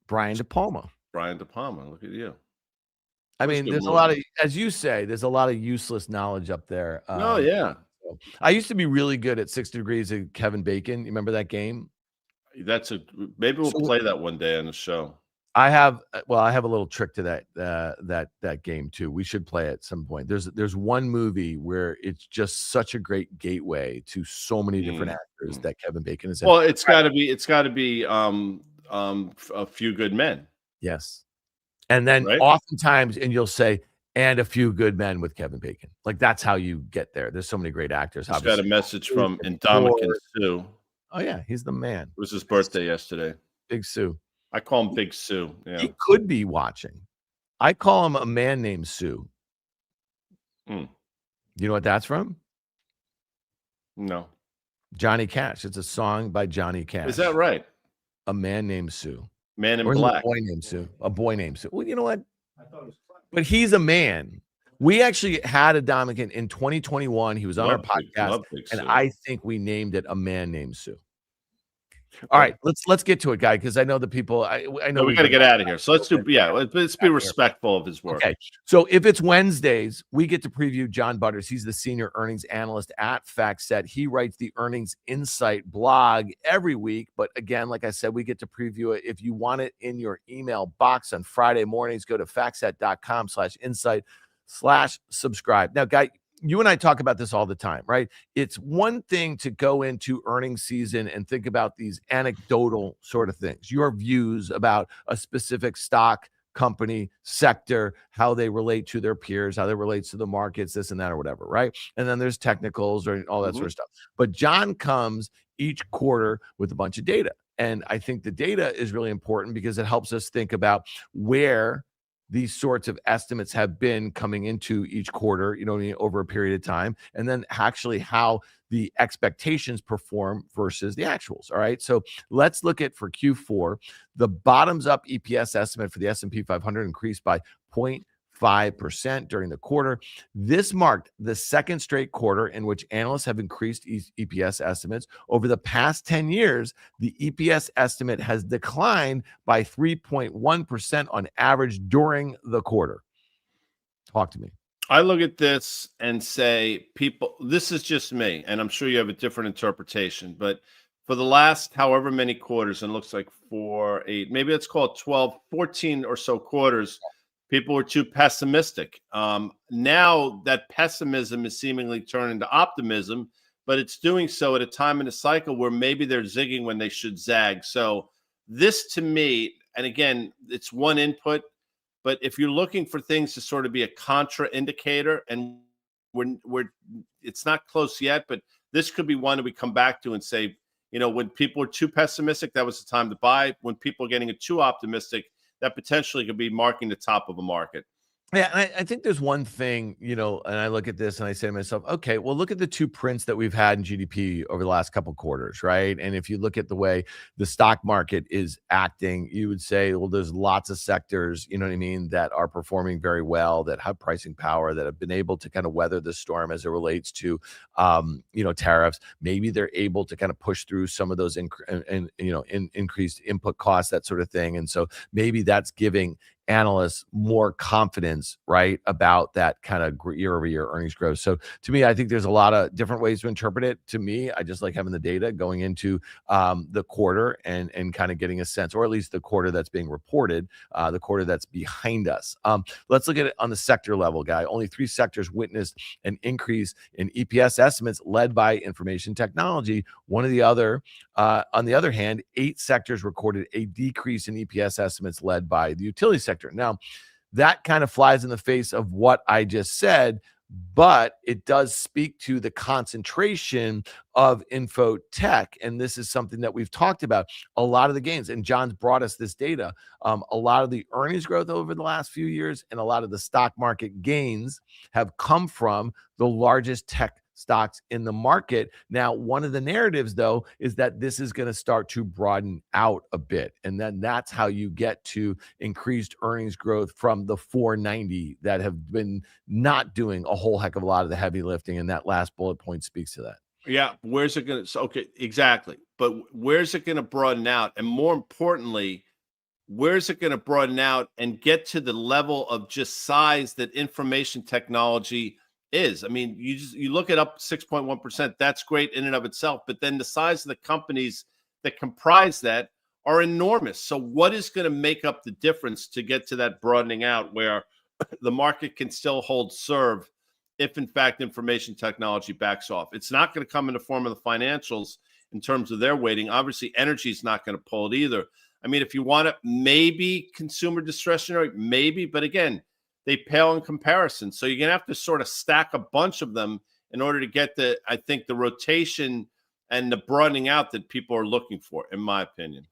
Brian De Palma. Look at you. I mean, there's a lot of, as you say, there's a lot of useless knowledge up there. Oh, yeah. I used to be really good at 6 Degrees of Kevin Bacon. You remember that game? Maybe we'll play that one day on the show. I have a little trick to that game too. We should play it at some point. There's one movie where it's just such a great gateway to so many different actors that Kevin Bacon is in. Well, it's got to be A Few Good Men. Yes. And then right? oftentimes, and you'll say, and A Few Good Men with Kevin Bacon. Like that's how you get there. There's so many great actors. Just got a Obviously. message from Indomitian Sue. Oh yeah, he's the man. It was his birthday yesterday. Big Sue. I call him Big Sue. Yeah. He could be watching. I call him a man named Sue. You know what that's from? No. Johnny Cash. It's a song by Johnny Cash. Is that right? A Man Named Sue. Man in Or Black. A boy named Sue. A boy named Sue. Well, you know what? But he's a man. We actually had Adami in 2021. He was on our podcast, and I think we named it A Man Named Sue. All right, let's get to it, guy, because I know the people. I know we got to get out of here. So let's be respectful of his work. Okay, so if it's Wednesdays, we get to preview John Butters. He's the senior earnings analyst at FactSet. He writes the Earnings Insight blog every week. But again, like I said, we get to preview it. If you want it in your email box on Friday mornings, go to factset.com/insight/subscribe. Now, guy, you and I talk about this all the time, right? It's one thing to go into earnings season and think about these anecdotal sort of things, your views about a specific stock, company, sector, how they relate to their peers, how they relate to the markets, this and that or whatever, right? And then there's technicals or all that sort of stuff. But John comes each quarter with a bunch of data. And I think the data is really important because it helps us think about where these sorts of estimates have been coming into each quarter, you know what I mean, over a period of time, and then actually how the expectations perform versus the actuals. All right. So let's look at for Q4, the bottoms up EPS estimate for the S&P 500 increased by 0.5% during the quarter. This marked the second straight quarter in which analysts have increased EPS estimates. Over the past 10 years, the EPS estimate has declined by 3.1% on average during the quarter. Talk to me. I look at this and say, people, this is just me, and I'm sure you have a different interpretation, but for the last however many quarters, and it looks like 4, 8, maybe let's call it 12, 14 or so quarters, people were too pessimistic. Now that pessimism is seemingly turning to optimism, but it's doing so at a time in the cycle where maybe they're zigging when they should zag. So this to me, and again, it's one input, but if you're looking for things to sort of be a contra indicator, and it's not close yet, but this could be one that we come back to and say, you know, when people are too pessimistic, that was the time to buy. When people are getting too optimistic, that potentially could be marking the top of a market. Yeah, and I think there's one thing, you know, and I look at this and I say to myself, okay, well, look at the two prints that we've had in GDP over the last couple of quarters, right? And if you look at the way the stock market is acting, you would say, well, there's lots of sectors, you know what I mean, that are performing very well, that have pricing power, that have been able to kind of weather the storm as it relates to, you know, tariffs. Maybe they're able to kind of push through some of those, increased input costs, that sort of thing. And so maybe that's giving analysts more confidence, right, about that kind of year-over-year earnings growth. So to me, I think there's a lot of different ways to interpret it. To me, I just like having the data going into the quarter and kind of getting a sense, or at least the quarter that's being reported, the quarter that's behind us. Let's look at it on the sector level, guy. Only 3 sectors witnessed an increase in EPS estimates led by information technology. On the other hand, 8 sectors recorded a decrease in EPS estimates led by the utility sector. Now, that kind of flies in the face of what I just said, but it does speak to the concentration of info tech. And this is something that we've talked about. A lot of the gains, and John's brought us this data, a lot of the earnings growth over the last few years and a lot of the stock market gains have come from the largest tech stocks in the market. Now, one of the narratives, though, is that this is going to start to broaden out a bit. And then that's how you get to increased earnings growth from the 490 that have been not doing a whole heck of a lot of the heavy lifting. And that last bullet point speaks to that. Yeah. Where's it going to? Okay, exactly. But where's it going to broaden out? And more importantly, where's it going to broaden out and get to the level of just size that information technology is? I mean, you look at up 6.1%, that's great in and of itself, but then the size of the companies that comprise that are enormous. So what is going to make up the difference to get to that broadening out where the market can still hold serve if, in fact, information technology backs off? It's not going to come in the form of the financials in terms of their weighting. Obviously, energy is not going to pull it either. I mean, if you want it, maybe consumer discretionary, maybe. But again, they pale in comparison. So you're going to have to sort of stack a bunch of them in order to get I think, the rotation and the broadening out that people are looking for, in my opinion.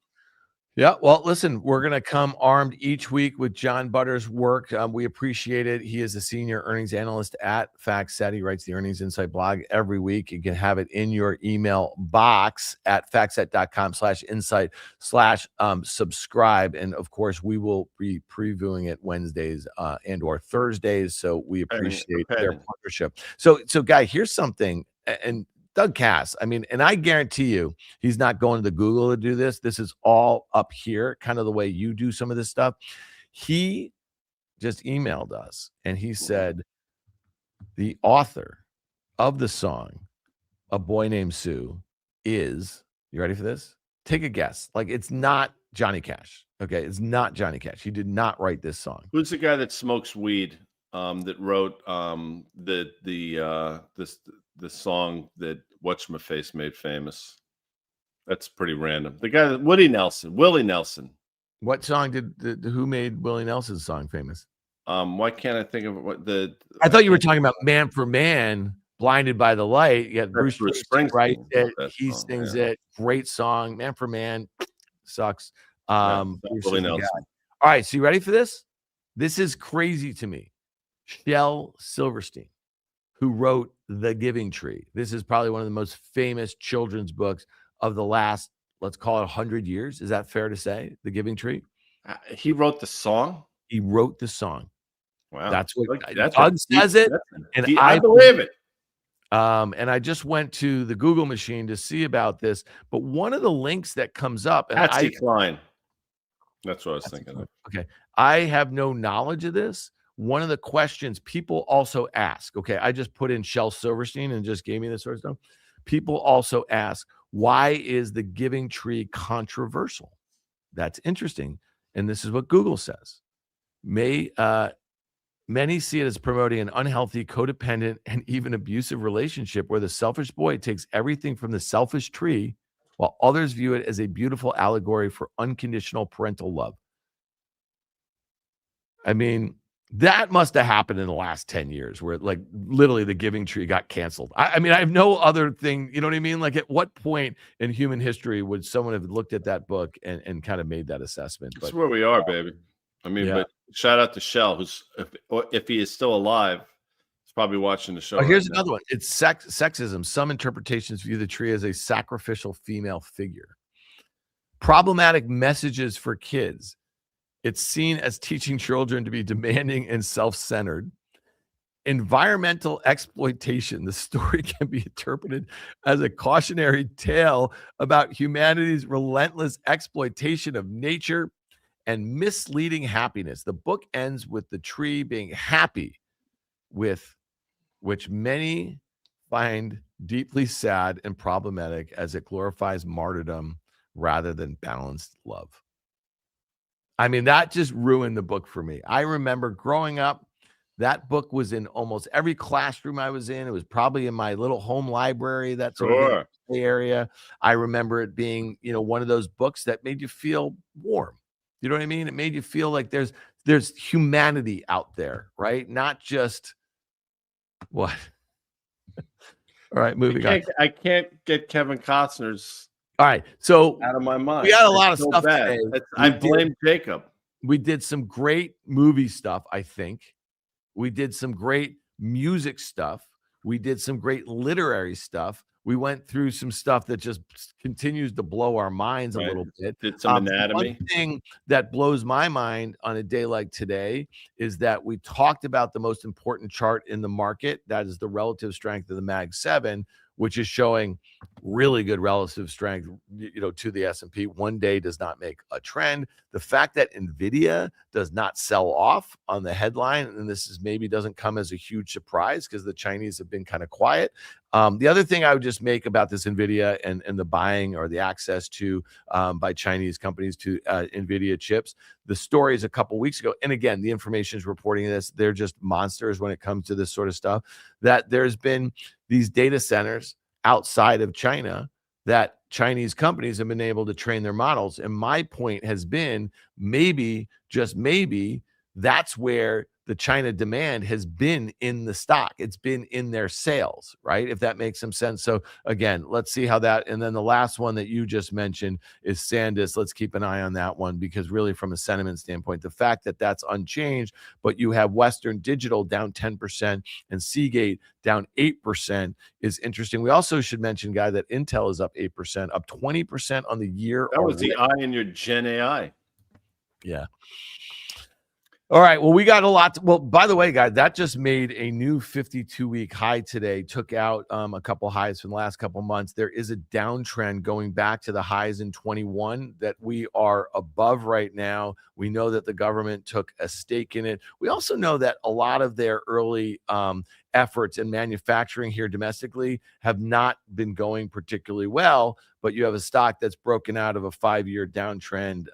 Yeah, well, listen, we're going to come armed each week with John Butter's work. We appreciate it. He is a senior earnings analyst at FactSet. He writes the Earnings Insight blog every week. You can have it in your email box at factset.com/insight/subscribe. And of course, we will be previewing it Wednesdays and or Thursdays. So we appreciate their partnership. So Guy, here's something, and Doug Cass, I mean, and I guarantee you he's not going to Google to do this. This is all up here, kind of the way you do some of this stuff. He just emailed us and he said the author of the song, A Boy Named Sue, is, you ready for this? Take a guess. Like, it's not Johnny Cash. Okay, it's not Johnny Cash. He did not write this song. Who's the guy that smokes weed that wrote the song that Whatchamaface made famous? That's pretty random. The guy, Willie Nelson. What song who made Willie Nelson's song famous? Why can't I think of what I thought you were talking about Man for Man, Blinded by the Light. Yeah, Bruce Springsteen writes it. He sings it. Great song. Man for Man sucks. Willie Nelson. All right, so you ready for this? This is crazy to me. Shel Silverstein, who wrote The Giving Tree. This is probably one of the most famous children's books of the last, let's call it 100 years. Is that fair to say? The Giving Tree? He wrote the song? He wrote the song. Wow. That's what Doug says it. And I believe it. And I just went to the Google machine to see about this. But one of the links that comes up. Patsy Cline. That's what I was thinking of. Okay. I have no knowledge of this. One of the questions people also ask, okay, I just put in Shel Silverstein and just gave me this sort of stuff. People also ask, why is the Giving Tree controversial? That's interesting. And this is what Google says. Many see it as promoting an unhealthy, codependent, and even abusive relationship where the selfish boy takes everything from the selfish tree, while others view it as a beautiful allegory for unconditional parental love. I mean, that must have happened in the last 10 years where, like, literally the Giving Tree got canceled. I mean, I have no other thing. You know what I mean? Like, at what point in human history would someone have looked at that book and kind of made that assessment? That's where we are, baby. I mean, but shout out to Shel, who's, if he is still alive, he's probably watching the show. Here's another one. It's sexism. Some interpretations view the tree as a sacrificial female figure. Problematic messages for kids. It's seen as teaching children to be demanding and self-centered. Environmental exploitation. The story can be interpreted as a cautionary tale about humanity's relentless exploitation of nature and misleading happiness. The book ends with the tree being happy, with which many find deeply sad and problematic as it glorifies martyrdom rather than balanced love. I mean, that just ruined the book for me. I remember growing up, that book was in almost every classroom I was in. It was probably in my little home library, that sort of area. I remember it being, one of those books that made you feel warm. You know what I mean? It made you feel like there's humanity out there, right? Not just what? All right, moving on. I can't get Kevin Costner's. All right, so out of my mind. We had a lot of stuff today. I blame Jacob. We did some great movie stuff, I think. We did some great music stuff. We did some great literary stuff. We went through some stuff that just continues to blow our minds a little bit. Did some anatomy. One thing that blows my mind on a day like today is that we talked about the most important chart in the market. That is the relative strength of the Mag7, which is showing really good relative strength, to the S&P. One day does not make a trend. The fact that NVIDIA does not sell off on the headline, and this is maybe doesn't come as a huge surprise because the Chinese have been kind of quiet. The other thing I would just make about this NVIDIA and the buying or the access to by Chinese companies to NVIDIA chips, the story is a couple weeks ago. And again, the information is reporting this. They're just monsters when it comes to this sort of stuff, that there's been these data centers outside of China that Chinese companies have been able to train their models. And my point has been, maybe, just maybe, that's where the China demand has been in the stock. It's been in their sales, right? If that makes some sense. So again, let's see how that, and then the last one that you just mentioned is SanDisk. Let's keep an eye on that one, because really from a sentiment standpoint, the fact that that's unchanged, but you have Western Digital down 10% and Seagate down 8% is interesting. We also should mention, Guy, that Intel is up 8%, up 20% on the year. That was the I in your Gen AI. Yeah. All right. Well, we got a lot. Well, by the way, guys, that just made a new 52-week high today. Took out a couple highs from the last couple months. There is a downtrend going back to the highs in 21 that we are above right now. We know that the government took a stake in it. We also know that a lot of their early efforts in manufacturing here domestically have not been going particularly well, but you have a stock that's broken out of a 5-year downtrend,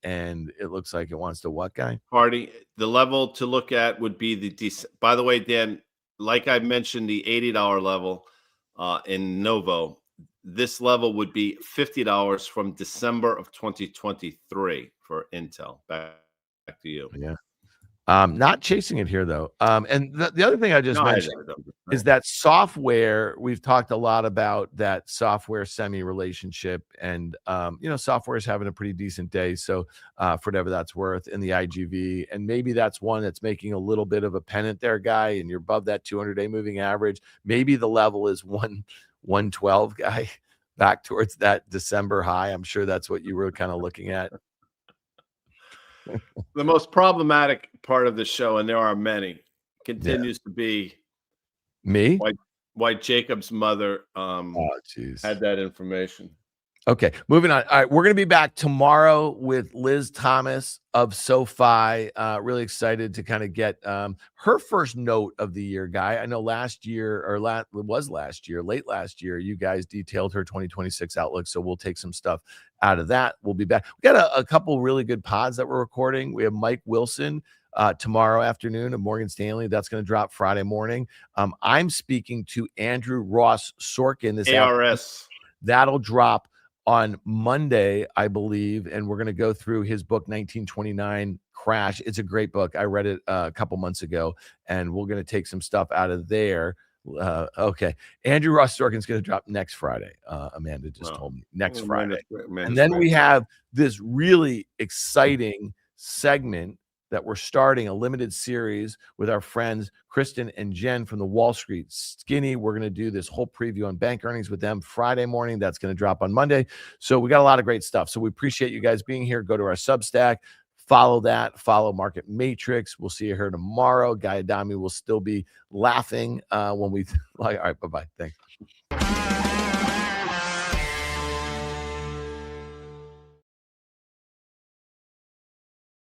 and it looks like it wants to what, Guy? Party. The level to look at would be by the way, Dan, like I mentioned, the $80 level in Novo, this level would be $50 from December of 2023 for Intel. Back to you. Yeah. Not chasing it here, though. And the other thing I just mentioned is that software. We've talked a lot about that software semi relationship, and software is having a pretty decent day. So for whatever that's worth in the IGV, and maybe that's one that's making a little bit of a pennant there, Guy, and you're above that 200-day moving average. Maybe the level is 112, Guy, back towards that December high. I'm sure that's what you were kind of looking at. The most problematic part of the show, and there are many, continues to be me. Why Jacob's mother had that information. Okay, moving on. All right, we're going to be back tomorrow with Liz Thomas of SoFi. Really excited to kind of get her first note of the year, Guy. I know late last year, you guys detailed her 2026 outlook, so we'll take some stuff out of that. We'll be back. We got a couple really good pods that we're recording. We have Mike Wilson tomorrow afternoon at Morgan Stanley. That's going to drop Friday morning. I'm speaking to Andrew Ross Sorkin this ARS. That'll drop on Monday, I believe, and we're going to go through his book, 1929 Crash. It's a great book. I read it a couple months ago, and we're going to take some stuff out of there. Okay. Andrew Ross Sorkin's going to drop next Friday. Amanda just told me next Friday. And then we have this really exciting segment that we're starting, a limited series with our friends Kristen and Jen from the Wall Street Skinny. We're going to do this whole preview on bank earnings with them Friday morning. That's going to drop on Monday. So we got a lot of great stuff. So we appreciate you guys being here. Go to our Substack, follow that, follow Market Matrix. We'll see you here tomorrow. Guy Adami will still be laughing when we like. All right, bye-bye. Thanks.